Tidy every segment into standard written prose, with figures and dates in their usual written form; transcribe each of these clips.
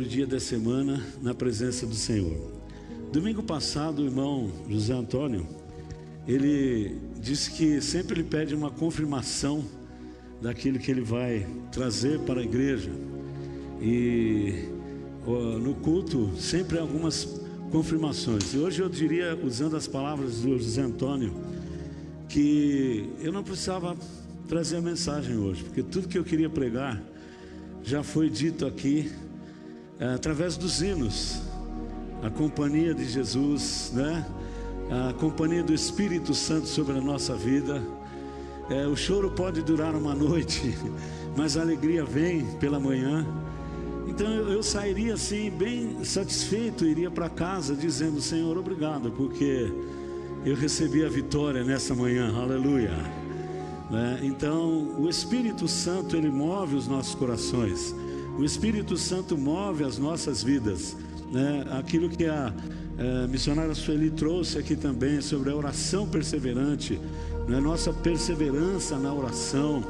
primeiro dia da semana na presença do Senhor. Domingo passado, o irmão José Antônio, ele disse que sempre ele pede uma confirmação daquilo que ele vai trazer para a igreja. E no culto sempre há algumas confirmações. E hoje eu diria, usando as palavras do José Antônio, que eu não precisava trazer a mensagem hoje, porque tudo que eu queria pregar já foi dito aqui, através dos hinos, a companhia de Jesus, né? A companhia do Espírito Santo sobre a nossa vida. O choro pode durar uma noite, mas a alegria vem pela manhã. Então eu sairia assim bem satisfeito, iria para casa dizendo: Senhor, obrigado, porque eu recebi a vitória nessa manhã, aleluia. Então o Espírito Santo, ele move os nossos corações, o Espírito Santo move as nossas vidas, né? Aquilo que a missionária Sueli trouxe aqui também sobre a oração perseverante, né? Nossa perseverança na oração,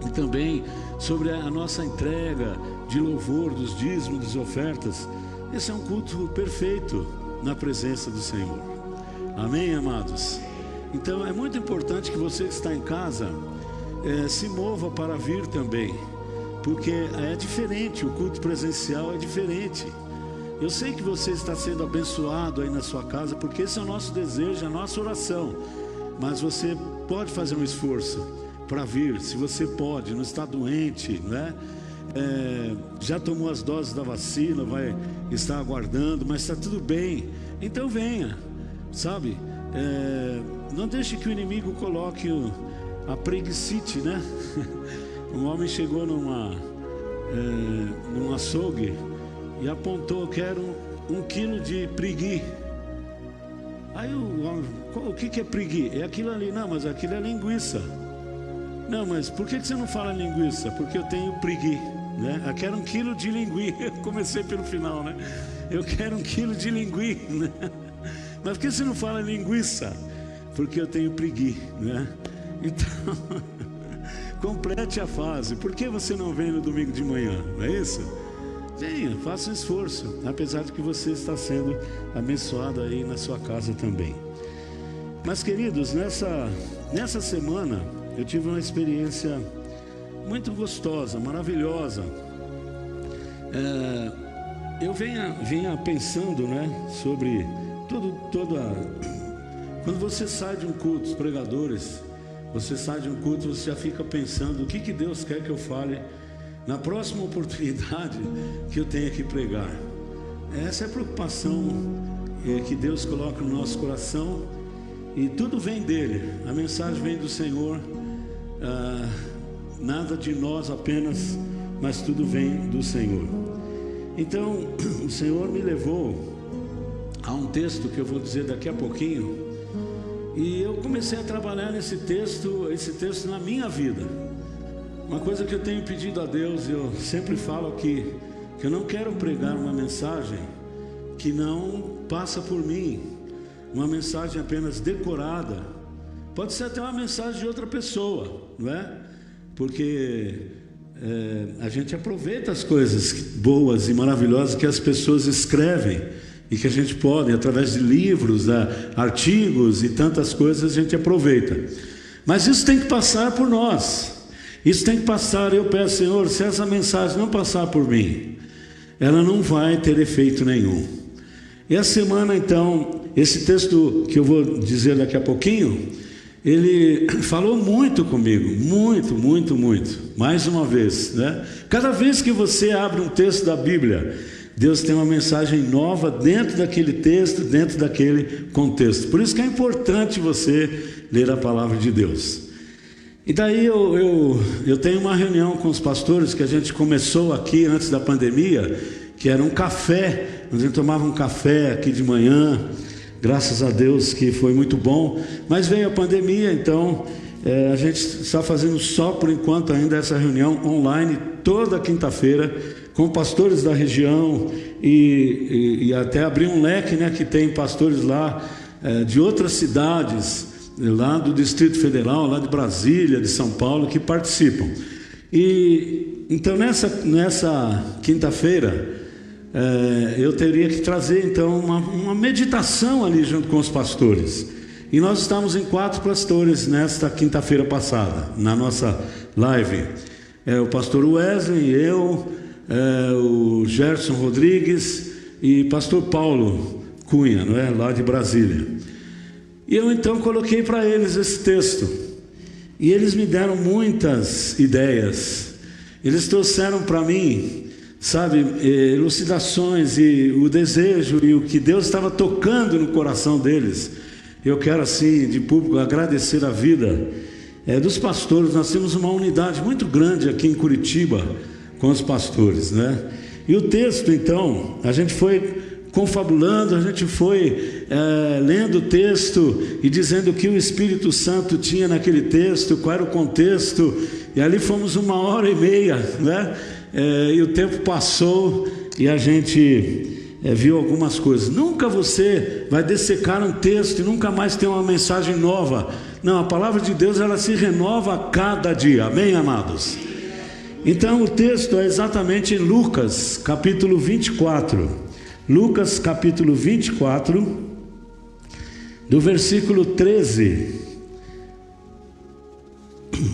e também sobre a nossa entrega de louvor, dos dízimos, das ofertas. Esse é um culto perfeito na presença do Senhor. Amém, amados? Então é muito importante que você que está em casa se mova para vir também, porque é diferente, o culto presencial é diferente. Eu sei que você está sendo abençoado aí na sua casa, porque esse é o nosso desejo, a nossa oração. Mas você pode fazer um esforço para vir, se você pode, não está doente, né? Já tomou as doses da vacina, vai estar aguardando, mas está tudo bem, então venha, sabe? Não deixe que o inimigo coloque a preguicite, né? Um homem chegou num açougue e apontou: quero 1 quilo de pregui. Aí o homem: o que é pregui? É aquilo ali. Não, mas aquilo é linguiça. Não, mas por que você não fala linguiça? Porque eu tenho pregui, né? Eu quero 1 quilo de linguiça. Eu comecei pelo final, né? Eu quero 1 quilo de linguiça, né? Mas por que você não fala linguiça? Porque eu tenho pregui, né? Então complete a fase. Por que você não vem no domingo de manhã? Não é isso? Venha, faça um esforço, apesar de que você está sendo abençoado aí na sua casa também. Mas, queridos, nessa semana eu tive uma experiência muito gostosa, maravilhosa. Eu vinha pensando, né, sobre quando você sai de um culto, os pregadores, você sai de um culto, você já fica pensando: o que Deus quer que eu fale na próxima oportunidade que eu tenha que pregar. Essa é a preocupação que Deus coloca no nosso coração, e tudo vem dele, a mensagem vem do Senhor, nada de nós apenas, mas tudo vem do Senhor. Então o Senhor me levou a um texto que eu vou dizer daqui a pouquinho, e eu comecei a trabalhar esse texto na minha vida. Uma coisa que eu tenho pedido a Deus, eu sempre falo que eu não quero pregar uma mensagem que não passa por mim, uma mensagem apenas decorada. Pode ser até uma mensagem de outra pessoa, não é? Porque a gente aproveita as coisas boas e maravilhosas que as pessoas escrevem, e que a gente pode, através de livros, artigos e tantas coisas, a gente aproveita. Mas isso tem que passar por nós. Isso tem que passar. Eu peço: Senhor, se essa mensagem não passar por mim, ela não vai ter efeito nenhum. E a semana, então, esse texto que eu vou dizer daqui a pouquinho, ele falou muito comigo, muito, muito, muito. Mais uma vez, né? Cada vez que você abre um texto da Bíblia, Deus tem uma mensagem nova dentro daquele texto, dentro daquele contexto. Por isso que é importante você ler a palavra de Deus. E daí eu tenho uma reunião com os pastores que a gente começou aqui antes da pandemia, que era um café, a gente tomava um café aqui de manhã, graças a Deus que foi muito bom. Mas veio a pandemia, então a gente está fazendo só por enquanto ainda essa reunião online, toda quinta-feira, com pastores da região, e até abrir um leque, né, que tem pastores lá de outras cidades, lá do Distrito Federal, lá de Brasília, de São Paulo, que participam. E então nessa quinta-feira eu teria que trazer então uma meditação ali junto com os pastores. E nós estávamos em 4 pastores nesta quinta-feira passada, na nossa live. O pastor Wesley, eu, o Gerson Rodrigues e pastor Paulo Cunha, não é? Lá de Brasília. E eu então coloquei para eles esse texto. E eles me deram muitas ideias. Eles trouxeram para mim, sabe, elucidações e o desejo e o que Deus estava tocando no coração deles. Eu quero assim, de público, agradecer a vida dos pastores. Nós temos uma unidade muito grande aqui em Curitiba com os pastores, né? E o texto, então, a gente foi confabulando, a gente foi lendo o texto e dizendo o que o Espírito Santo tinha naquele texto, qual era o contexto, e ali fomos 1h30, né? E o tempo passou e a gente viu algumas coisas. Nunca você vai dessecar um texto e nunca mais ter uma mensagem nova. Não, a palavra de Deus, ela se renova a cada dia, amém, amados? Então o texto é exatamente em Lucas capítulo 24. Lucas capítulo 24, do versículo 13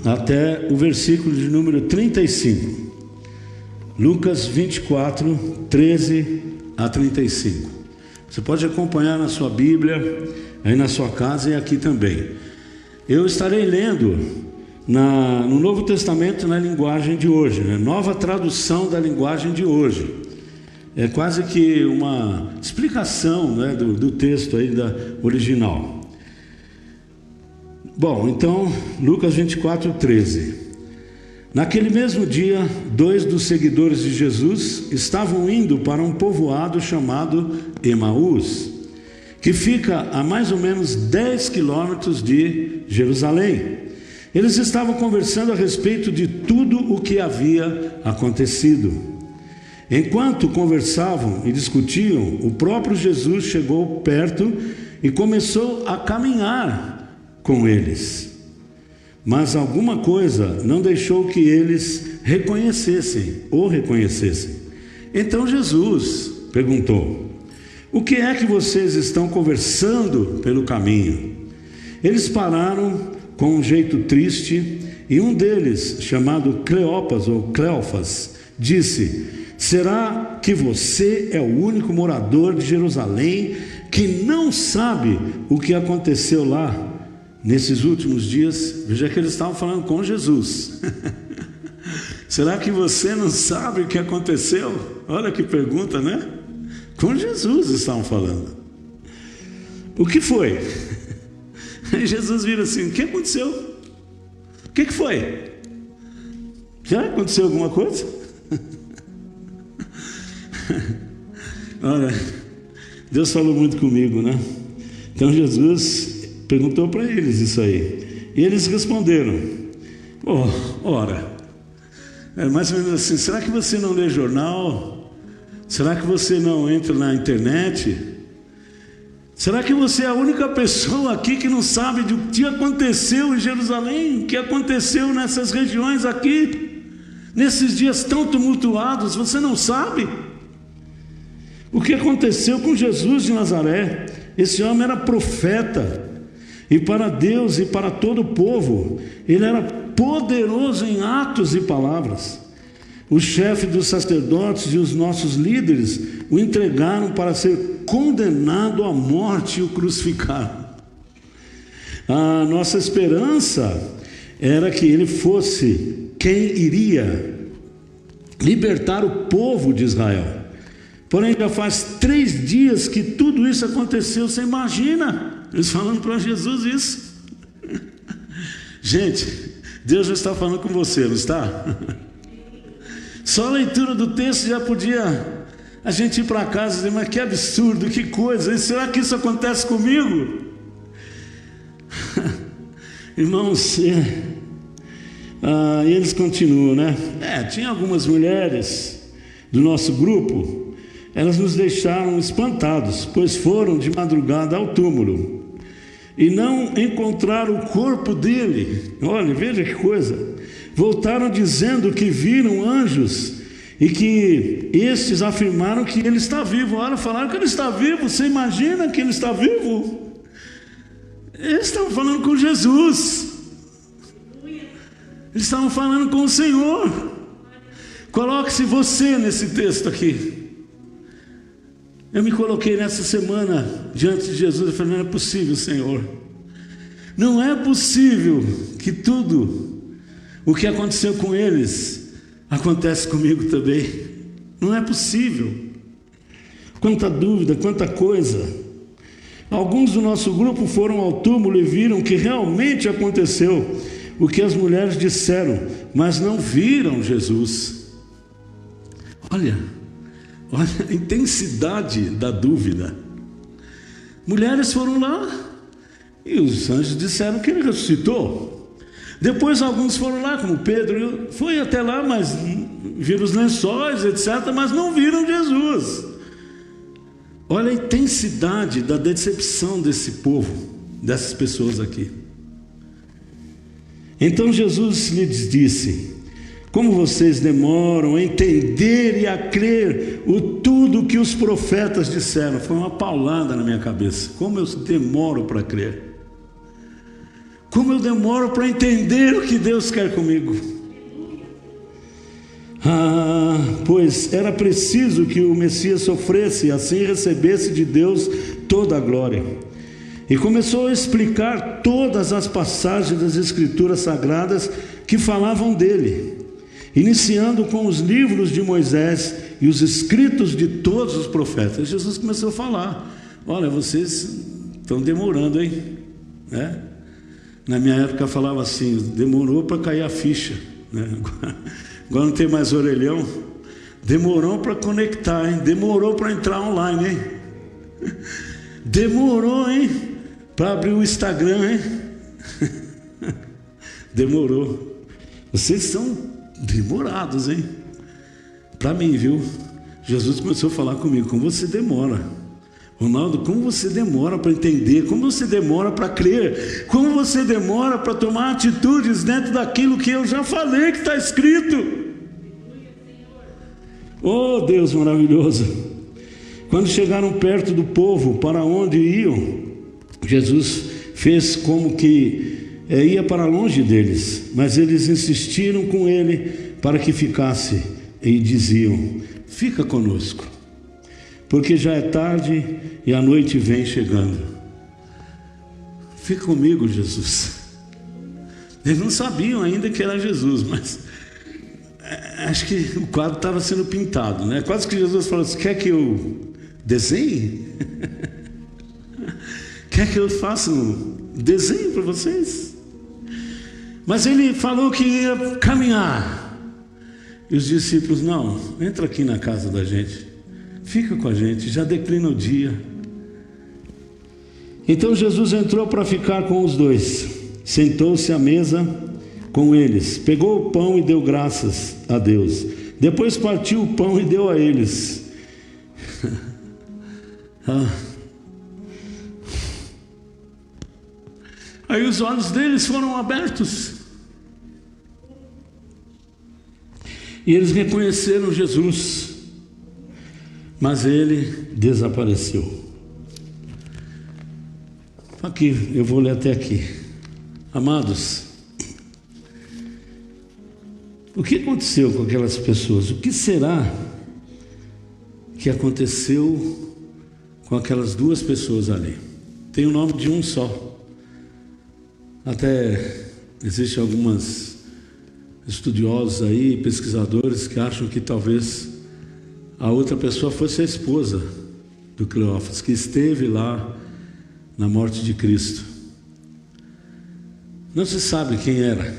até o versículo de número 35. Lucas 24, 13 a 35. Você pode acompanhar na sua Bíblia, aí na sua casa e aqui também. Eu estarei lendo no Novo Testamento na linguagem de hoje, né? Nova tradução da linguagem de hoje. É quase que uma explicação, né, do texto aí da original. Bom, então, Lucas 24, 13. Naquele mesmo dia, 2 dos seguidores de Jesus estavam indo para um povoado chamado Emaús, que fica a mais ou menos 10 quilômetros de Jerusalém. Eles estavam conversando a respeito de tudo o que havia acontecido. Enquanto conversavam e discutiam, o próprio Jesus chegou perto e começou a caminhar com eles. Mas alguma coisa não deixou que eles o reconhecessem. Então Jesus perguntou: o que é que vocês estão conversando pelo caminho? Eles pararam com um jeito triste e um deles, chamado Cleofas, disse: será que você é o único morador de Jerusalém que não sabe o que aconteceu lá nesses últimos dias? Veja que eles estavam falando com Jesus. Será que você não sabe o que aconteceu? Olha que pergunta, né? Com Jesus estavam falando. O que foi? Aí Jesus vira assim: o que aconteceu? O que foi? Já aconteceu alguma coisa? Olha, Deus falou muito comigo, né? Então Jesus perguntou para eles isso aí, e eles responderam: ora, mais ou menos assim, será que você não lê jornal? Será que você não entra na internet? Será que você é a única pessoa aqui que não sabe do que aconteceu em Jerusalém, o que aconteceu nessas regiões aqui, nesses dias tão tumultuados? Você não sabe o que aconteceu com Jesus de Nazaré? Esse homem era profeta, e para Deus e para todo o povo ele era poderoso em atos e palavras. O chefe dos sacerdotes e os nossos líderes o entregaram para ser condenado à morte e o crucificaram. A nossa esperança era que ele fosse quem iria libertar o povo de Israel. Porém, já faz 3 dias que tudo isso aconteceu. Você imagina eles falando para Jesus isso? Gente, Deus já está falando com você, não está? Só a leitura do texto já podia a gente ir para casa e dizer: mas que absurdo, que coisa, será que isso acontece comigo? Irmãos, e eles continuam, né? Tinha algumas mulheres do nosso grupo, elas nos deixaram espantados, pois foram de madrugada ao túmulo e não encontraram o corpo dele. Olha, veja que coisa. Voltaram dizendo que viram anjos e que estes afirmaram que ele está vivo. Olha, falaram que ele está vivo. Você imagina que ele está vivo? Eles estavam falando com Jesus, eles estavam falando com o Senhor. Coloque-se você nesse texto aqui. Eu me coloquei nessa semana diante de Jesus e falei: não é possível, Senhor, não é possível que tudo o que aconteceu com eles acontece comigo também. Não é possível. Quanta dúvida, quanta coisa. Alguns do nosso grupo foram ao túmulo e viram que realmente aconteceu o que as mulheres disseram, mas não viram Jesus. Olha a intensidade da dúvida. Mulheres foram lá e os anjos disseram que ele ressuscitou. Depois alguns foram lá, como Pedro, foi até lá, mas viram os lençóis, etc., mas não viram Jesus. Olha a intensidade da decepção desse povo, dessas pessoas aqui. Então Jesus lhes disse: como vocês demoram a entender e a crer tudo que os profetas disseram. Foi uma paulada na minha cabeça. Como eu demoro para crer. Como eu demoro para entender o que Deus quer comigo. Pois era preciso que o Messias sofresse e assim recebesse de Deus toda a glória. E começou a explicar todas as passagens das Escrituras Sagradas que falavam dele, iniciando com os livros de Moisés e os escritos de todos os profetas. Jesus começou a falar: olha, vocês estão demorando, hein? Na minha época falava assim: demorou para cair a ficha, né? Agora não tem mais orelhão. Demorou para conectar, hein? Demorou para entrar online, hein? Demorou, hein? Para abrir o Instagram, hein? Demorou. Vocês são demorados, hein? Para mim, viu? Jesus começou a falar comigo: como você demora, Ronaldo, como você demora para entender, como você demora para crer, como você demora para tomar atitudes dentro daquilo que eu já falei que está escrito. Oh, Deus maravilhoso! Quando chegaram perto do povo para onde iam, Jesus fez como que ia para longe deles, mas eles insistiram com ele para que ficasse e diziam: fica conosco, porque já é tarde e a noite vem chegando. Fica comigo, Jesus. Eles não sabiam ainda que era Jesus, mas acho que o quadro estava sendo pintado, né? Quase que Jesus falou assim: quer que eu desenhe? Quer que eu faça um desenho para vocês? Mas ele falou que ia caminhar. E os discípulos: não, entra aqui na casa da gente, fica com a gente, já declina o dia. Então Jesus entrou para ficar com os dois, sentou-se à mesa com eles, pegou o pão e deu graças a Deus, depois partiu o pão e deu a eles. Aí os olhos deles foram abertos e eles reconheceram Jesus, mas ele desapareceu. Aqui, eu vou ler até aqui. Amados, o que aconteceu com aquelas pessoas? O que será que aconteceu com aquelas duas pessoas ali? Tem o nome de um só. Até existem algumas estudiosos aí, pesquisadores, que acham que talvez a outra pessoa fosse a esposa do Cleófas, que esteve lá na morte de Cristo. Não se sabe quem era,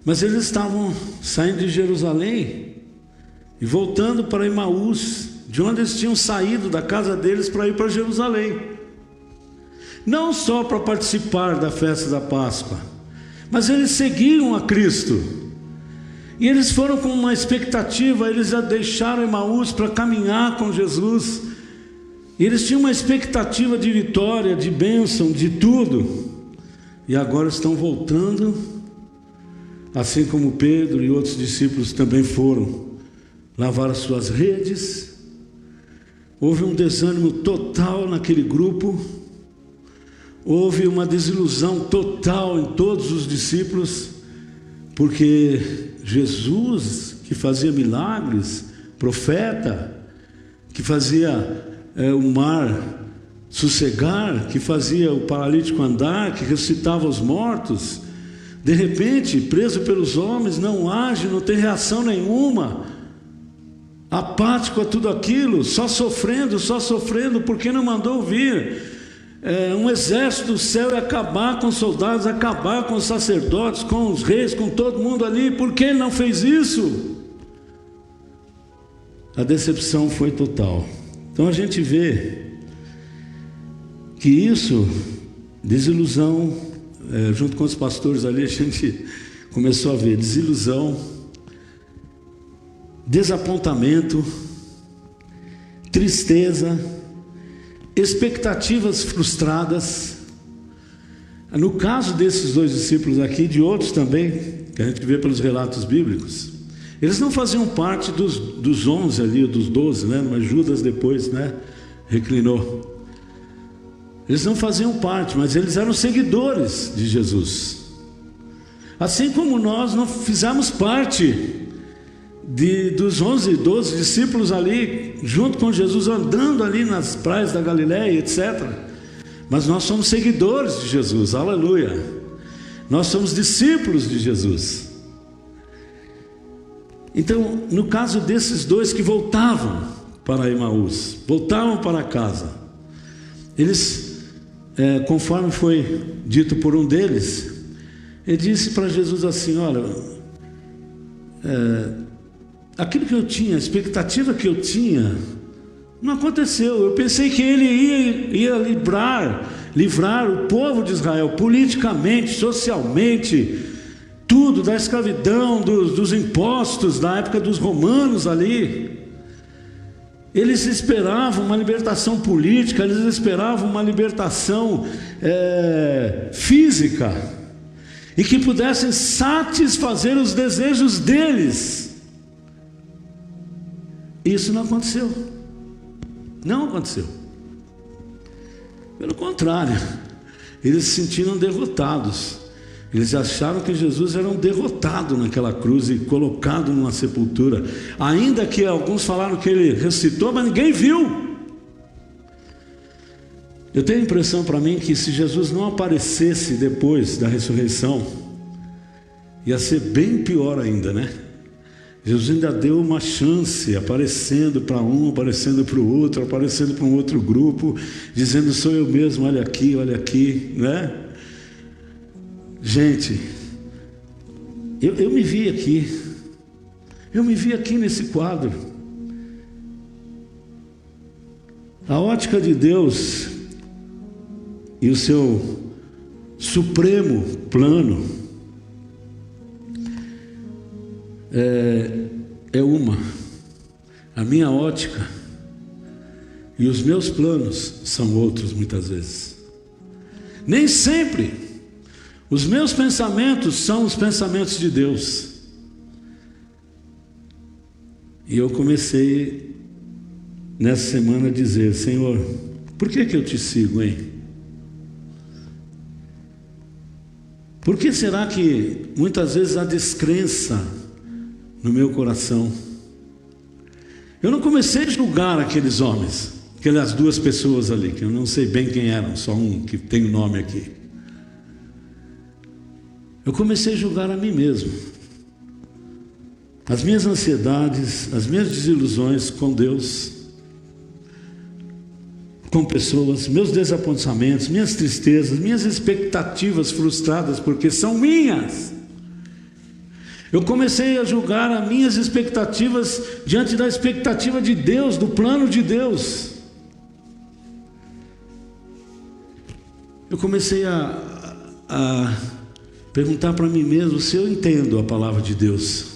mas eles estavam saindo de Jerusalém e voltando para Emaús, de onde eles tinham saído da casa deles para ir para Jerusalém, não só para participar da festa da Páscoa, mas eles seguiam a Cristo, e eles foram com uma expectativa. Eles já deixaram Emaús para caminhar com Jesus, e eles tinham uma expectativa de vitória, de bênção, de tudo, e agora estão voltando, assim como Pedro e outros discípulos também foram lavar as suas redes. Houve um desânimo total naquele grupo. Houve uma desilusão total em todos os discípulos, porque Jesus, que fazia milagres, profeta, que fazia o mar sossegar, que fazia o paralítico andar, que ressuscitava os mortos, de repente, preso pelos homens, não age, não tem reação nenhuma, apático a tudo aquilo, só sofrendo, porque não mandou vir um exército do céu e acabar com os soldados, acabar com os sacerdotes, com os reis, com todo mundo ali. Por que ele não fez isso? A decepção foi total. Então a gente vê que isso, desilusão, junto com os pastores ali, a gente começou a ver desilusão, desapontamento, tristeza, expectativas frustradas. No caso desses dois discípulos aqui, de outros também, que a gente vê pelos relatos bíblicos, eles não faziam parte dos 11 ali, dos 12, né? Mas Judas depois, né, reclinou. Eles não faziam parte, mas eles eram seguidores de Jesus. Assim como nós não fizemos parte dos 11, 12 discípulos ali, junto com Jesus, andando ali nas praias da Galileia, etc. Mas nós somos seguidores de Jesus, aleluia. Nós somos discípulos de Jesus. Então, no caso desses dois que voltavam para Emaús, voltavam para casa, eles, conforme foi dito por um deles, ele disse para Jesus assim: olha, aquilo que eu tinha, a expectativa que eu tinha, não aconteceu. Eu pensei que ele ia livrar o povo de Israel, politicamente, socialmente, tudo, da escravidão, dos impostos, da época dos romanos ali. Eles esperavam uma libertação política, eles esperavam uma libertação física, e que pudessem satisfazer os desejos deles. Isso não aconteceu. Não aconteceu. Pelo contrário, eles se sentiram derrotados. Eles acharam que Jesus era um derrotado naquela cruz e colocado numa sepultura. Ainda que alguns falaram que ele ressuscitou, mas ninguém viu. Eu tenho a impressão para mim que se Jesus não aparecesse depois da ressurreição, ia ser bem pior ainda, né? Jesus ainda deu uma chance, aparecendo para um, aparecendo para o outro, aparecendo para um outro grupo, dizendo: sou eu mesmo, olha aqui, né? Gente, eu me vi aqui nesse quadro. A ótica de Deus e o seu supremo plano é uma. A minha ótica e os meus planos são outros, muitas vezes. Nem sempre os meus pensamentos são os pensamentos de Deus. E eu comecei nessa semana a dizer: Senhor, por que eu te sigo, hein? Por que será que muitas vezes há descrença no meu coração? Eu não comecei a julgar aqueles homens, aquelas duas pessoas ali, que eu não sei bem quem eram, só um que tem o nome aqui. Eu comecei a julgar a mim mesmo, as minhas ansiedades, as minhas desilusões com Deus, com pessoas, meus desapontamentos, minhas tristezas, minhas expectativas frustradas, porque são minhas. Eu comecei a julgar as minhas expectativas diante da expectativa de Deus, do plano de Deus. Eu comecei a perguntar para mim mesmo se eu entendo a palavra de Deus,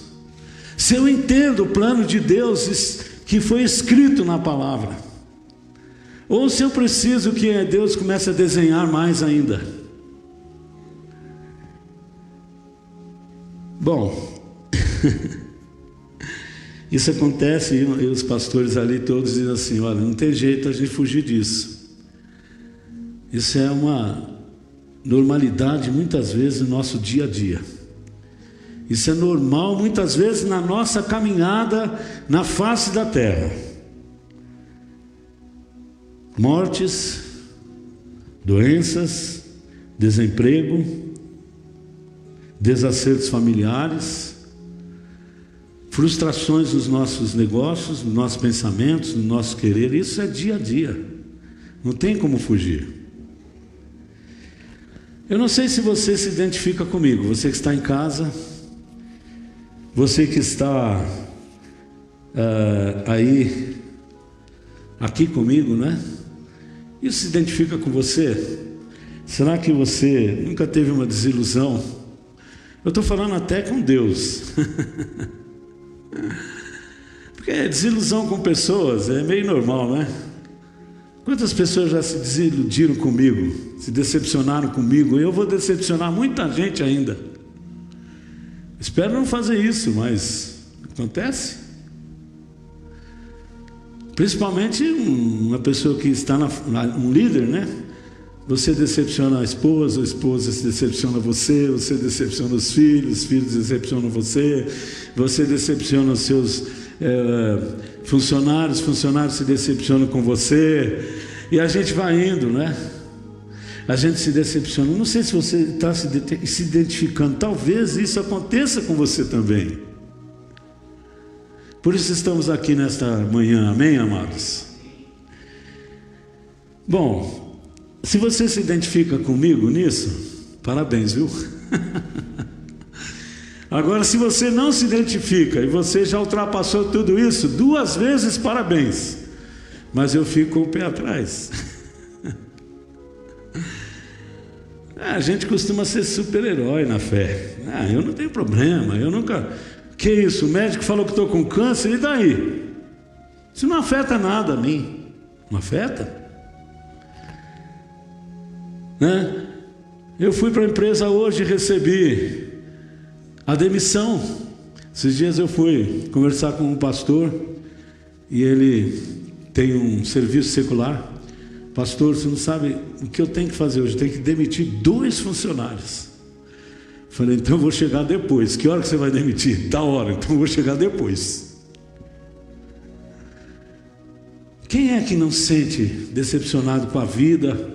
se eu entendo o plano de Deus que foi escrito na palavra, ou se eu preciso que Deus comece a desenhar mais ainda. Bom, Isso acontece e os pastores ali todos dizem assim: olha, não tem jeito a gente fugir disso. Isso é uma normalidade muitas vezes no nosso dia a dia. Isso é normal muitas vezes na nossa caminhada na face da terra. Mortes, doenças, desemprego, desacertos familiares, frustrações nos nossos negócios, nos nossos pensamentos, no nosso querer. Isso é dia a dia, não tem como fugir. Eu não sei se você se identifica comigo, você que está em casa, você que está aqui comigo, né? Isso se identifica com você? Será que você nunca teve uma desilusão? Eu estou falando até com Deus. Porque desilusão com pessoas é meio normal, né? Quantas pessoas já se desiludiram comigo, se decepcionaram comigo? Eu vou decepcionar muita gente ainda. Espero não fazer isso, mas acontece. Principalmente uma pessoa que está um líder, né? Você decepciona a esposa se decepciona você decepciona os filhos decepcionam você decepciona os seus funcionários se decepcionam com você, e a gente vai indo, né? A gente se decepciona. Não sei se você está se identificando, talvez isso aconteça com você também. Por isso estamos aqui nesta manhã, amém, amados? Bom, se você se identifica comigo nisso, parabéns, viu? Agora, se você não se identifica e você já ultrapassou tudo isso 2 vezes, parabéns. Mas eu fico com o pé atrás. A gente costuma ser super-herói na fé. Eu não tenho problema, eu nunca... Que isso, o médico falou que estou com câncer, e daí? Isso não afeta nada a mim. Não afeta? Né? Eu fui para a empresa hoje e recebi a demissão. Esses dias eu fui conversar com um pastor, e ele tem um serviço secular. Pastor, você não sabe o que eu tenho que fazer hoje? Eu tenho que demitir 2 funcionários. Falei, então eu vou chegar depois. Que hora que você vai demitir? Da hora, então eu vou chegar depois. Quem é que não se sente decepcionado com a vida?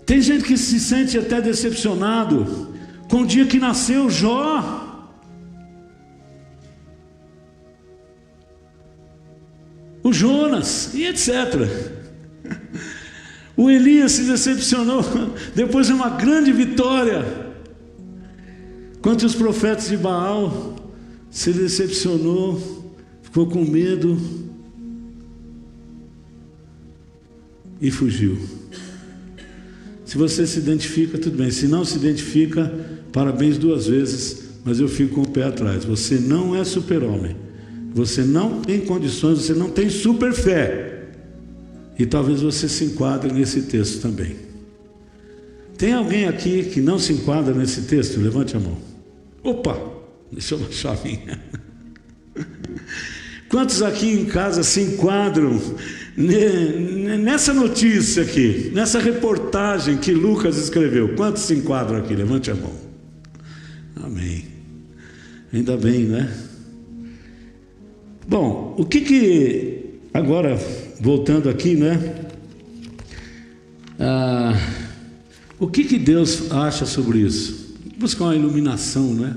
Tem gente que se sente até decepcionado com o dia que nasceu Jó. O Jonas e etc. O Elias se decepcionou depois de uma grande vitória. Quanto os profetas de Baal se decepcionou, ficou com medo e fugiu. Se você se identifica, tudo bem. Se não se identifica, parabéns 2 vezes, mas eu fico com o pé atrás. Você não é super-homem, você não tem condições, você não tem super fé. E talvez você se enquadre nesse texto também. Tem alguém aqui que não se enquadra nesse texto? Levante a mão. Opa, deixa eu baixar a minha. Quantos aqui em casa se enquadram nessa notícia aqui, nessa reportagem que Lucas escreveu? Quantos se enquadram aqui? Levante a mão. Amém. Ainda bem, né? Bom, o que agora, voltando aqui, né? O que Deus acha sobre isso? Buscar uma iluminação, né?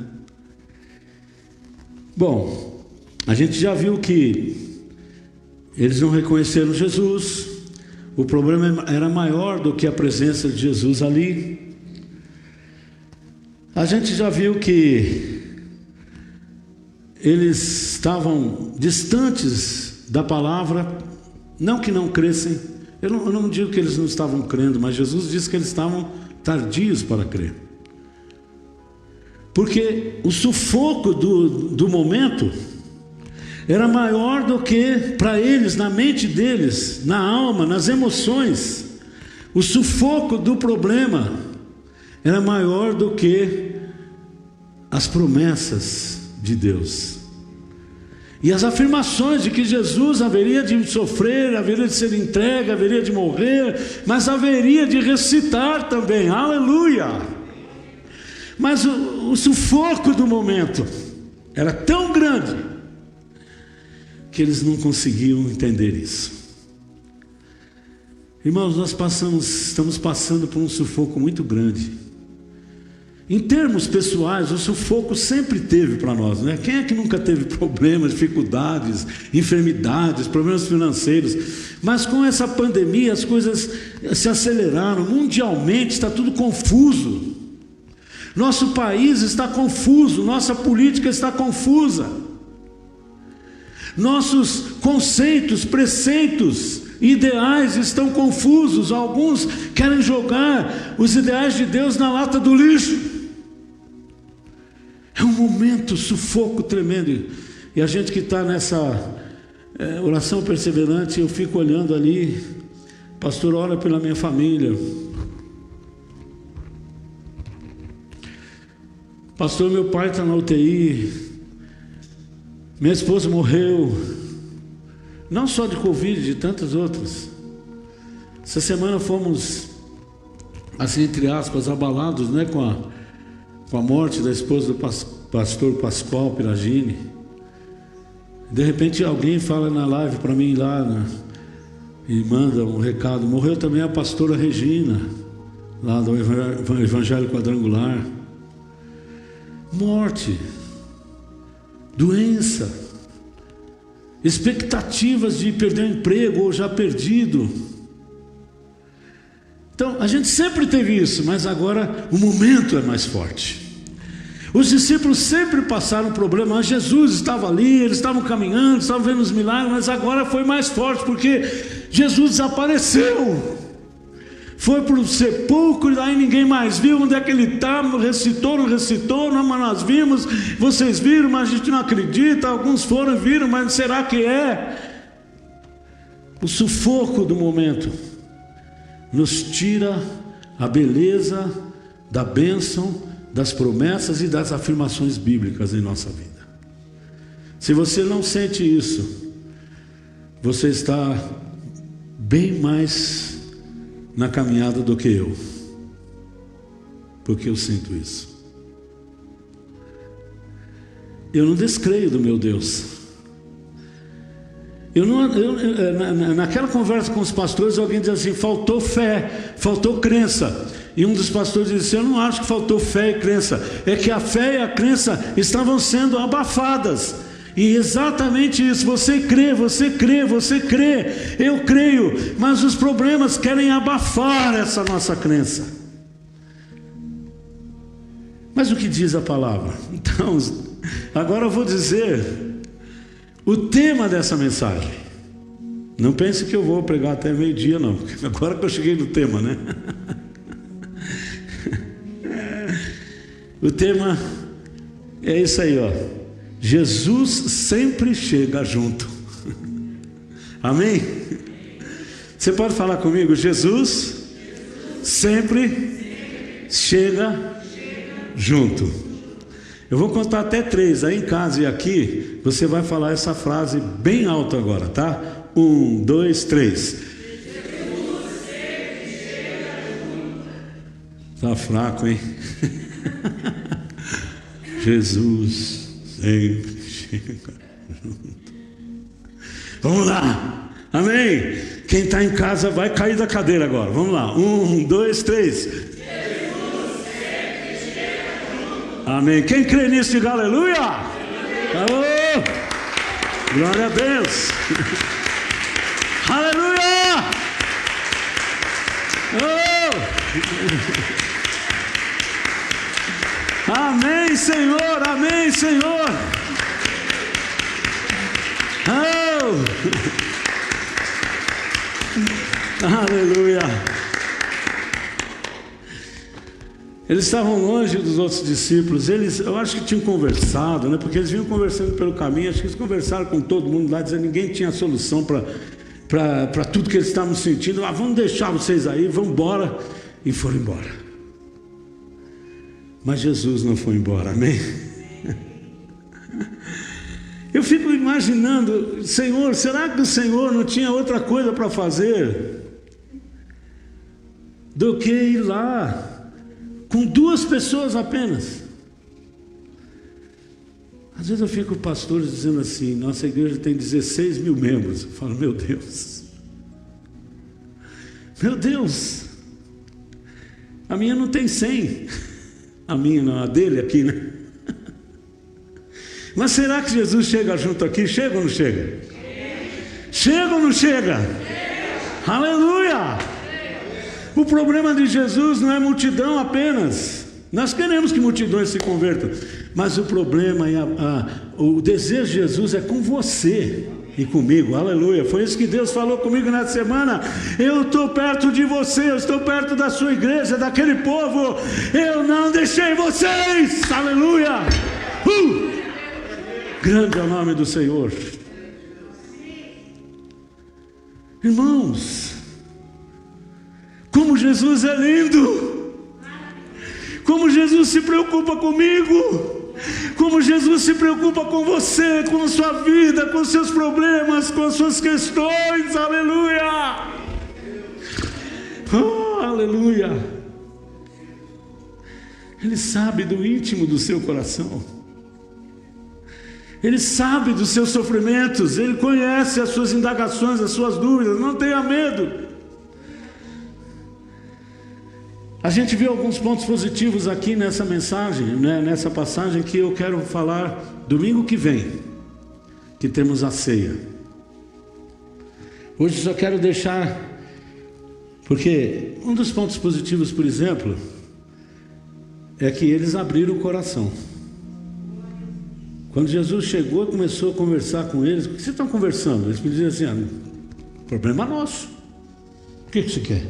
Bom, a gente já viu que eles não reconheceram Jesus. O problema era maior do que a presença de Jesus ali. A gente já viu que eles estavam distantes da palavra, não que não crescem. Eu não digo que eles não estavam crendo, mas Jesus disse que eles estavam tardios para crer. Porque o sufoco do momento era maior do que para eles, na mente deles, na alma, nas emoções. O sufoco do problema era maior do que as promessas de Deus. E as afirmações de que Jesus haveria de sofrer, haveria de ser entregue, haveria de morrer, mas haveria de ressuscitar também, aleluia. Mas o sufoco do momento era tão grande que eles não conseguiam entender isso. Irmãos, nós estamos passando por um sufoco muito grande. Em termos pessoais, o sufoco sempre teve para nós, né? Quem é que nunca teve problemas, dificuldades, enfermidades, problemas financeiros? Mas com essa pandemia as coisas se aceleraram, mundialmente está tudo confuso. Nosso país está confuso, nossa política está confusa. Nossos conceitos, preceitos, ideais estão confusos. Alguns querem jogar os ideais de Deus na lata do lixo. É um momento, sufoco tremendo. E a gente que está nessa oração perseverante, eu fico olhando ali, pastor, ora pela minha família. Pastor, meu pai está na UTI, minha esposa morreu, não só de Covid, de tantas outras. Essa semana fomos, assim entre aspas, abalados, né, com a morte da esposa do pastor Pascoal Piragini. De repente alguém fala na live para mim lá, e manda um recado: morreu também a pastora Regina, lá do Evangelho Quadrangular. Morte, doença, expectativas de perder o emprego ou já perdido. Então a gente sempre teve isso, mas agora o momento é mais forte. Os discípulos sempre passaram problema. Jesus estava ali, eles estavam caminhando, estavam vendo os milagres, mas agora foi mais forte, porque Jesus desapareceu. Foi para o sepulcro, e daí ninguém mais viu onde é que ele estava. Ressuscitou, não ressuscitou, não, mas nós vimos, vocês viram, mas a gente não acredita. Alguns foram e viram, mas será que é? O sufoco do momento nos tira a beleza da bênção, das promessas e das afirmações bíblicas em nossa vida. Se você não sente isso, você está bem mais na caminhada do que eu, porque eu sinto isso. Eu não descreio do meu Deus. Naquela conversa com os pastores, alguém diz assim: faltou fé, faltou crença. E um dos pastores disse: eu não acho que faltou fé e crença, é que a fé e a crença estavam sendo abafadas. E exatamente isso, você crê, você crê, você crê, eu creio, mas os problemas querem abafar essa nossa crença. Mas o que diz a palavra? Então, agora eu vou dizer o tema dessa mensagem. Não pense que eu vou pregar até meio-dia, não, agora que eu cheguei no tema, né? O tema é isso aí, ó: Jesus sempre chega junto. Amém? Você pode falar comigo? Jesus sempre chega junto. Eu vou contar até 3, aí em casa e aqui você vai falar essa frase bem alto agora, tá? 1, 2, 3. Tá fraco, hein? Jesus sempre chega junto. Vamos lá, amém? Quem está em casa vai cair da cadeira agora. Vamos lá, 1, 2, 3. Jesus sempre chega junto. Amém. Quem crê nisso, diga aleluia. Alô, glória a Deus. Aleluia. Oh. Amém, Senhor, amém, Senhor. Oh. Aleluia. Eles estavam longe dos outros discípulos. Eu acho que tinham conversado, né? Porque eles vinham conversando pelo caminho. Acho que eles conversaram com todo mundo lá, dizendo que ninguém tinha solução para tudo que eles estavam sentindo. Vamos deixar vocês aí, vamos embora. E foram embora. Mas Jesus não foi embora, amém? Eu fico imaginando, Senhor, será que o Senhor não tinha outra coisa para fazer do que ir lá com 2 pessoas apenas? Às vezes eu fico com pastores dizendo assim, nossa igreja tem 16 mil membros. Eu falo, meu Deus, a minha não tem 100, a minha não, a dele aqui, né? Mas será que Jesus chega junto aqui? Chega ou não chega? Chega ou não chega? Aleluia! O problema de Jesus não é multidão apenas. Nós queremos que multidões se convertam, mas o problema, o desejo de Jesus é com você e comigo, aleluia. Foi isso que Deus falou comigo nessa semana. Eu estou perto de você, eu estou perto da sua igreja, daquele povo. Eu não deixei vocês, aleluia. Grande é o nome do Senhor. Irmãos, como Jesus é lindo. Como Jesus se preocupa comigo, como Jesus se preocupa com você, com a sua vida, com os seus problemas, com as suas questões, aleluia, oh, aleluia. Ele sabe do íntimo do seu coração, Ele sabe dos seus sofrimentos, Ele conhece as suas indagações, as suas dúvidas, não tenha medo. A gente viu alguns pontos positivos aqui nessa mensagem, né, nessa passagem que eu quero falar domingo que vem, que temos a ceia. Hoje só quero deixar, porque um dos pontos positivos, por exemplo, é que eles abriram o coração. Quando Jesus chegou e começou a conversar com eles, o que vocês estão conversando? Eles me diziam assim, problema nosso, o que você quer?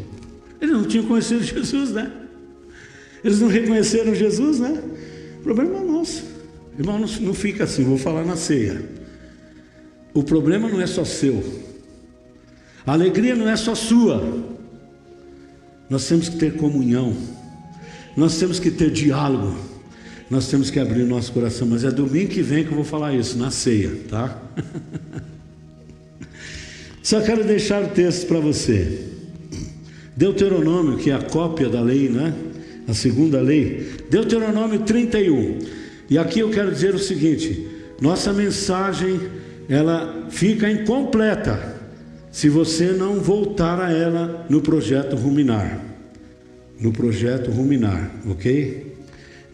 Eles não tinham conhecido Jesus, né? Eles não reconheceram Jesus, né? O problema é nosso. Irmão, não fica assim, vou falar na ceia. O problema não é só seu. A alegria não é só sua. Nós temos que ter comunhão. Nós temos que ter diálogo. Nós temos que abrir o nosso coração. Mas é domingo que vem que eu vou falar isso, na ceia, tá? Só quero deixar o texto para você. Deuteronômio, que é a cópia da lei, né? A segunda lei, Deuteronômio 31. E aqui eu quero dizer o seguinte: nossa mensagem, ela fica incompleta se você não voltar a ela no projeto Ruminar. No projeto Ruminar, ok?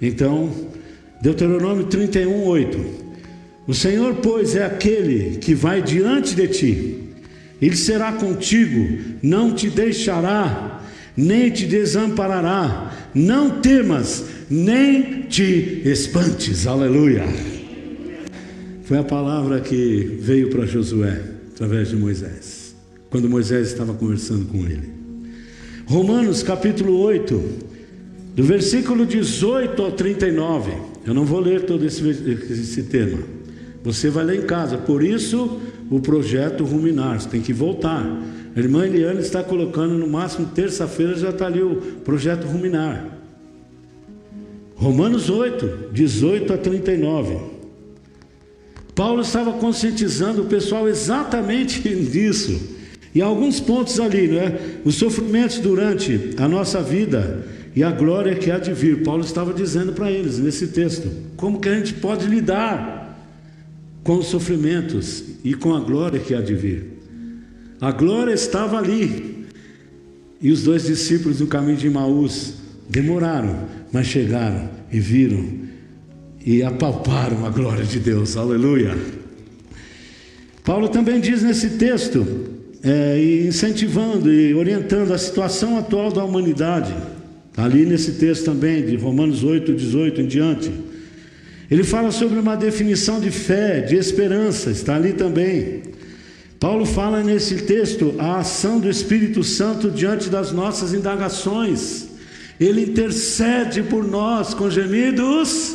Então, Deuteronômio 31, 8. O Senhor, pois, é aquele que vai diante de ti. Ele será contigo, não te deixará, nem te desamparará. Não temas, nem te espantes. Aleluia. Foi a palavra que veio para Josué, através de Moisés, quando Moisés estava conversando com ele. Romanos capítulo 8, do versículo 18 ao 39. Eu não vou ler todo esse tema. Você vai ler em casa. Por isso, o projeto Ruminar, você tem que voltar. A irmã Eliane está colocando, no máximo terça-feira já está ali o projeto Ruminar. Romanos 8, 18 a 39. Paulo estava conscientizando o pessoal exatamente disso. E alguns pontos ali, não é? Os sofrimentos durante a nossa vida e a glória que há de vir. Paulo estava dizendo para eles nesse texto, como que a gente pode lidar com os sofrimentos e com a glória que há de vir. A glória estava ali, e os 2 discípulos no caminho de Emaús demoraram, mas chegaram e viram e apalparam a glória de Deus, aleluia. Paulo também diz nesse texto, incentivando e orientando a situação atual da humanidade, ali nesse texto também, de Romanos 8, 18 em diante. Ele fala sobre uma definição de fé, de esperança, está ali também. Paulo fala nesse texto a ação do Espírito Santo diante das nossas indagações. Ele intercede por nós com gemidos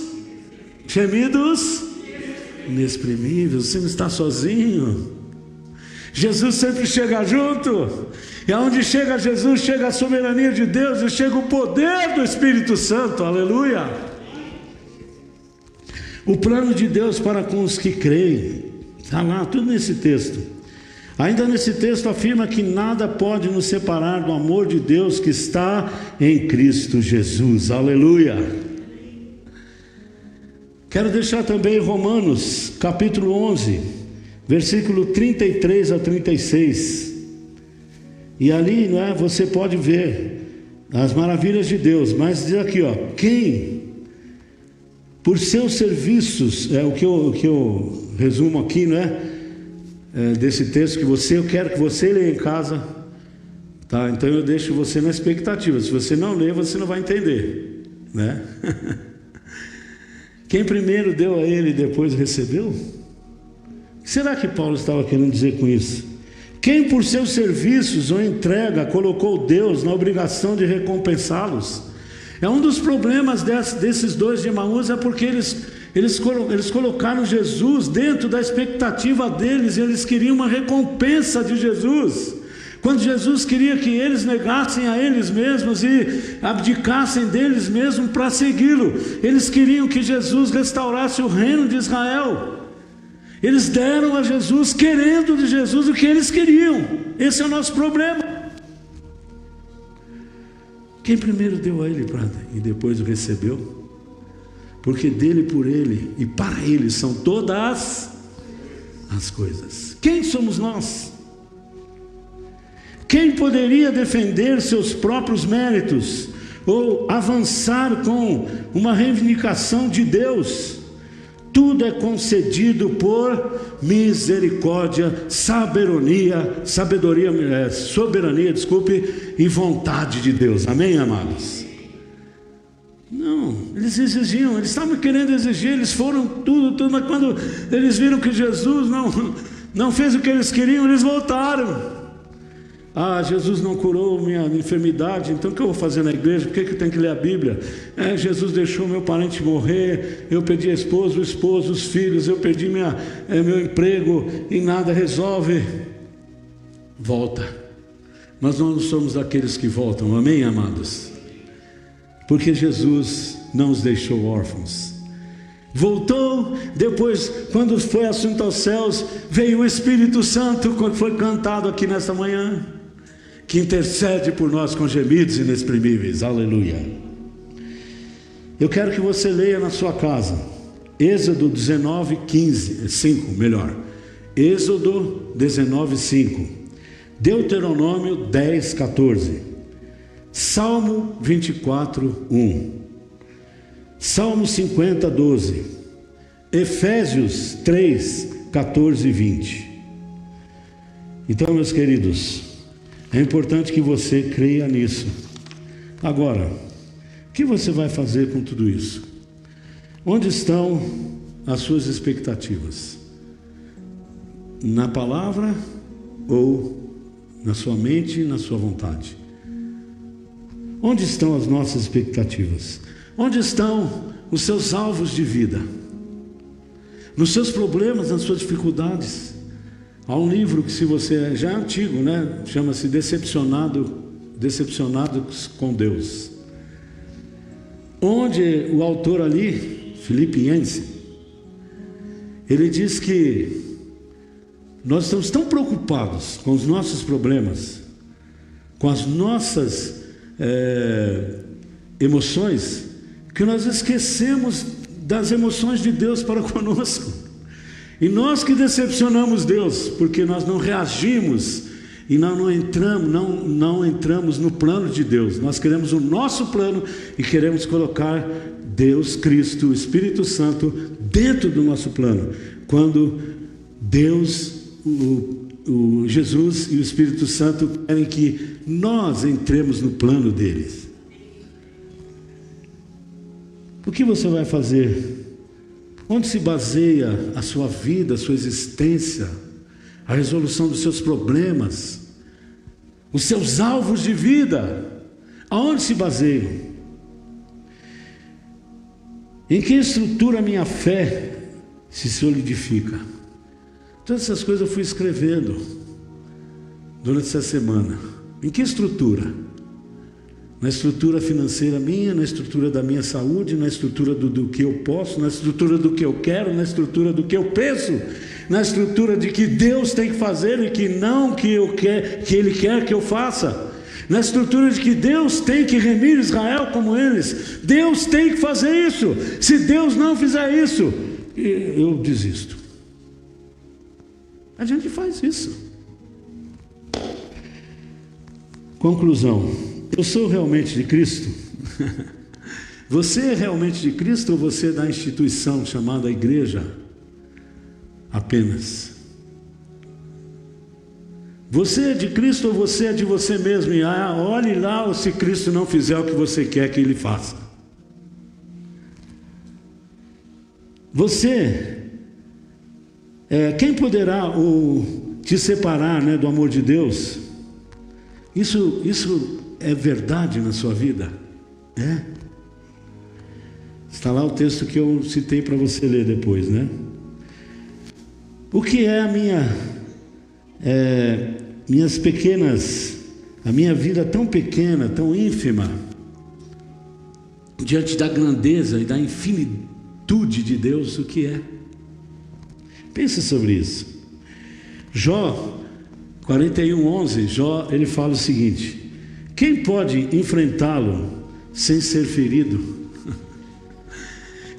inexprimíveis. Você não está sozinho. Jesus sempre chega junto. E aonde chega Jesus, chega a soberania de Deus e chega o poder do Espírito Santo. Aleluia. O plano de Deus para com os que creem. Está lá, tudo nesse texto. Ainda nesse texto afirma que nada pode nos separar do amor de Deus que está em Cristo Jesus. Aleluia! Quero deixar também Romanos, capítulo 11, versículo 33 a 36. E ali, né, você pode ver as maravilhas de Deus. Mas diz aqui, ó, quem, por seus serviços, é o que eu resumo aqui, né? Desse texto eu quero que você leia em casa, tá? Então eu deixo você na expectativa. Se você não ler, você não vai entender, né? Quem primeiro deu a ele e depois recebeu? O que será que Paulo estava querendo dizer com isso? Quem por seus serviços ou entrega colocou Deus na obrigação de recompensá-los? É um dos problemas desses dois de Emaús, é porque eles colocaram Jesus dentro da expectativa deles, e eles queriam uma recompensa de Jesus, quando Jesus queria que eles negassem a eles mesmos e abdicassem deles mesmos para segui-lo. Eles queriam que Jesus restaurasse o reino de Israel. Eles deram a Jesus, querendo de Jesus o que eles queriam. Esse é o nosso problema. Quem primeiro deu a ele e depois o recebeu? Porque dele, por ele e para ele são todas as coisas. Quem somos nós? Quem poderia defender seus próprios méritos ou avançar com uma reivindicação de Deus? Tudo é concedido por misericórdia, soberania, e vontade de Deus. Amém, amados? Não, eles exigiam, eles estavam querendo exigir, eles foram tudo, mas quando eles viram que Jesus não fez o que eles queriam, eles voltaram. Jesus não curou minha enfermidade, então o que eu vou fazer na igreja? Por que eu tenho que ler a Bíblia? Jesus deixou meu parente morrer, eu perdi a esposa, o esposo, os filhos, eu perdi meu emprego e nada resolve. Volta. Mas nós não somos daqueles que voltam, amém, amados? Porque Jesus não os deixou órfãos. Voltou, depois, quando foi assunto aos céus, veio o Espírito Santo, quando foi cantado aqui nesta manhã, que intercede por nós com gemidos inexprimíveis. Aleluia. Eu quero que você leia na sua casa Êxodo 5, Êxodo 19:5, Deuteronômio 10:14, Salmo 24:1, Salmo 50:12, Efésios 3:14 e 20. Então, meus queridos, é importante que você creia nisso. Agora, o que você vai fazer com tudo isso? Onde estão as suas expectativas? Na palavra ou na sua mente e na sua vontade? Onde estão as nossas expectativas? Onde estão os seus alvos de vida? Nos seus problemas, nas suas dificuldades? Há um livro que, se você já é antigo, né? Chama-se Decepcionados com Deus. Onde o autor ali, Filipenses, ele diz que nós estamos tão preocupados com os nossos problemas, com as nossas emoções, que nós esquecemos das emoções de Deus para conosco. E nós que decepcionamos Deus, porque nós não reagimos e não entramos no plano de Deus. Nós queremos o nosso plano e queremos colocar Deus, Cristo, o Espírito Santo dentro do nosso plano, quando Deus, Jesus e o Espírito Santo querem que nós entremos no plano deles. O que você vai fazer? Onde se baseia a sua vida, a sua existência, a resolução dos seus problemas, os seus alvos de vida? Aonde se baseiam? Em que estrutura a minha fé se solidifica? Todas essas coisas eu fui escrevendo durante essa semana. Em que estrutura? na estrutura financeira minha, na estrutura da minha saúde, na estrutura do que eu posso, na estrutura do que eu quero, na estrutura do que eu penso, na estrutura de que Deus tem que fazer e que não que Ele quer que eu faça, na estrutura de que Deus tem que remir Israel como eles. Deus tem que fazer isso. Se Deus não fizer isso, eu desisto. A gente faz isso. Conclusão: eu sou realmente de Cristo? Você é realmente de Cristo ou você é da instituição chamada igreja apenas? Você é de Cristo ou você é de você mesmo? E olhe lá se Cristo não fizer o que você quer que Ele faça. Você, quem poderá te separar, né, do amor de Deus? Isso é verdade na sua vida? É? Está lá o texto que eu citei para você ler depois, né? O que é a minha vida tão pequena, tão ínfima, diante da grandeza e da infinitude de Deus, o que é? Pense sobre isso. Jó 41:11, Jó, ele fala o seguinte: quem pode enfrentá-lo sem ser ferido?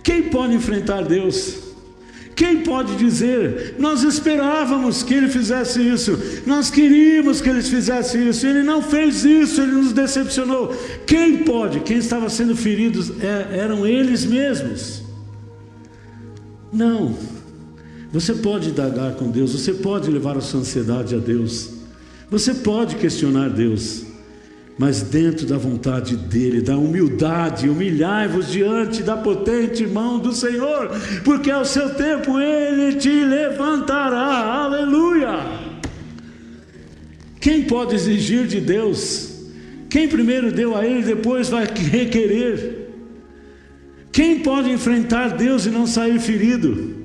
Quem pode enfrentar Deus? Quem pode dizer, nós esperávamos que Ele fizesse isso, nós queríamos que Ele fizesse isso, Ele não fez isso, Ele nos decepcionou? Quem pode? Quem estava sendo feridos eram eles mesmos. Não. Você pode indagar com Deus, você pode levar a sua ansiedade a Deus, você pode questionar Deus, mas dentro da vontade dEle, da humildade. Humilhai-vos diante da potente mão do Senhor, porque ao seu tempo Ele te levantará. Aleluia! Quem pode exigir de Deus? Quem primeiro deu a Ele, depois vai requerer. Quem pode enfrentar Deus e não sair ferido?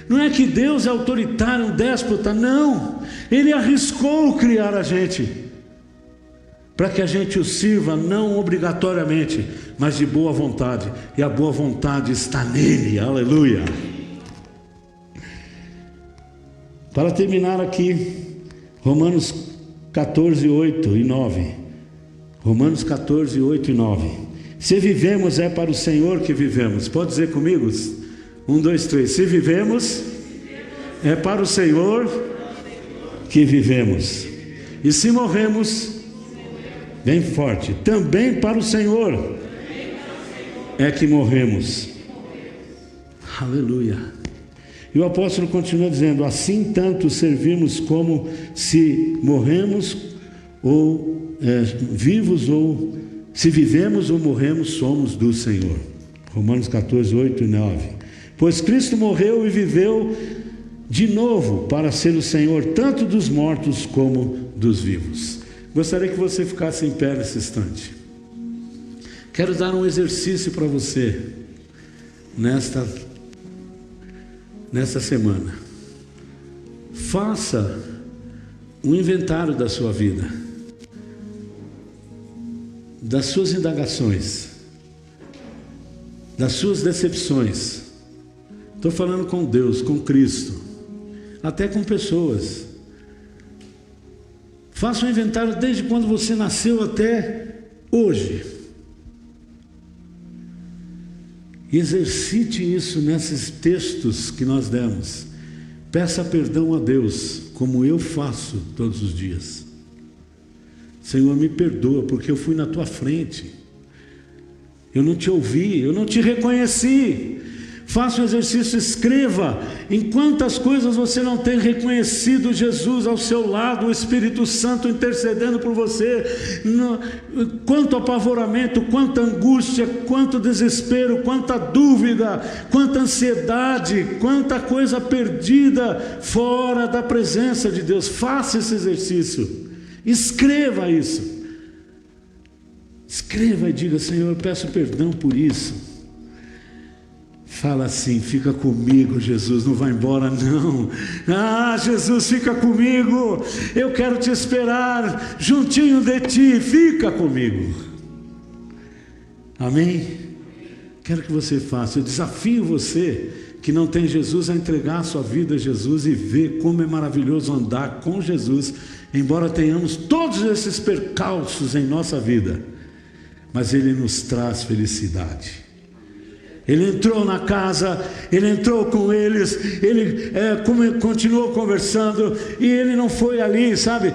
Não é que Deus é autoritário, um déspota, não. Ele arriscou criar a gente, para que a gente o sirva, não obrigatoriamente, mas de boa vontade, e a boa vontade está nele. Aleluia! Para terminar aqui, Romanos 14:8 e 9. Romanos 14:8 e 9. Se vivemos, é para o Senhor que vivemos. Pode dizer comigo? 1, 2, 3. Se vivemos, é para o Senhor que vivemos. E se morremos, bem forte, também para o Senhor é que morremos. Aleluia. E o apóstolo continua dizendo: assim tanto servimos como se morremos ou vivos, ou se vivemos ou morremos, somos do Senhor. Romanos 14:8 e 9. Pois Cristo morreu e viveu de novo para ser o Senhor tanto dos mortos como dos vivos. Gostaria que você ficasse em pé nesse instante. Quero dar um exercício para você nesta semana. Faça um inventário da sua vida, das suas indagações, das suas decepções. Estou falando com Deus, com Cristo, até com pessoas. Faça um inventário desde quando você nasceu até hoje. E exercite isso nesses textos que nós demos. Peça perdão a Deus, como eu faço todos os dias. Senhor, me perdoa, porque eu fui na tua frente. Eu não te ouvi, eu não te reconheci. Faça um exercício, escreva em quantas coisas você não tem reconhecido Jesus ao seu lado, o Espírito Santo intercedendo por você, quanto apavoramento, quanta angústia, quanto desespero, quanta dúvida, quanta ansiedade, quanta coisa perdida fora da presença de Deus. Faça esse exercício, escreva isso, escreva e diga: Senhor, eu peço perdão por isso. Fala assim: fica comigo, Jesus, não vai embora não. Jesus, fica comigo, eu quero te esperar juntinho de ti, fica comigo. Amém? Quero que você faça. Eu desafio você que não tem Jesus a entregar a sua vida a Jesus e ver como é maravilhoso andar com Jesus, embora tenhamos todos esses percalços em nossa vida, mas Ele nos traz felicidade. Ele entrou na casa, ele entrou com eles, ele continuou conversando, e ele não foi ali, sabe,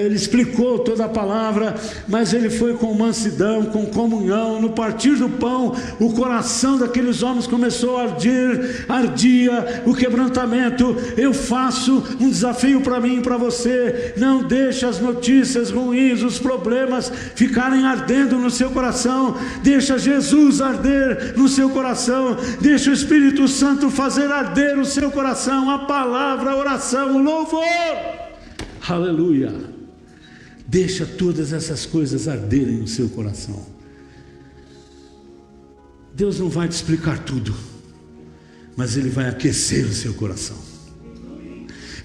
ele explicou toda a palavra, mas ele foi com mansidão, com comunhão. No partir do pão, o coração daqueles homens começou a ardia o quebrantamento. Eu faço um desafio para mim e para você: não deixe as notícias ruins, os problemas ficarem ardendo no seu coração. Deixa Jesus arder no seu coração. Deixa o Espírito Santo fazer arder o seu coração, a palavra, a oração, o louvor. Aleluia. Deixa todas essas coisas arderem no seu coração. Deus não vai te explicar tudo, mas Ele vai aquecer o seu coração.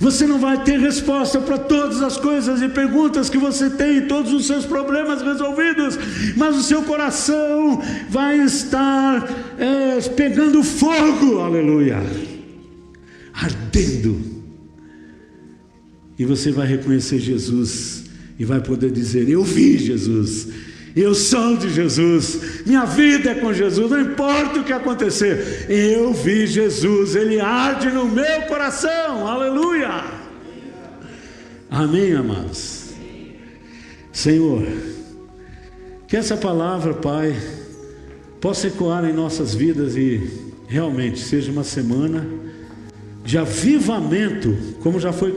Você não vai ter resposta para todas as coisas e perguntas que você tem, todos os seus problemas resolvidos, mas o seu coração vai estar pegando fogo, aleluia, ardendo, e você vai reconhecer Jesus e vai poder dizer: eu vi Jesus, eu sou de Jesus, minha vida é com Jesus, não importa o que acontecer, eu vi Jesus, Ele arde no meu coração, aleluia. Amém, amados. Senhor, que essa palavra, Pai, possa ecoar em nossas vidas e realmente seja uma semana de avivamento, como já foi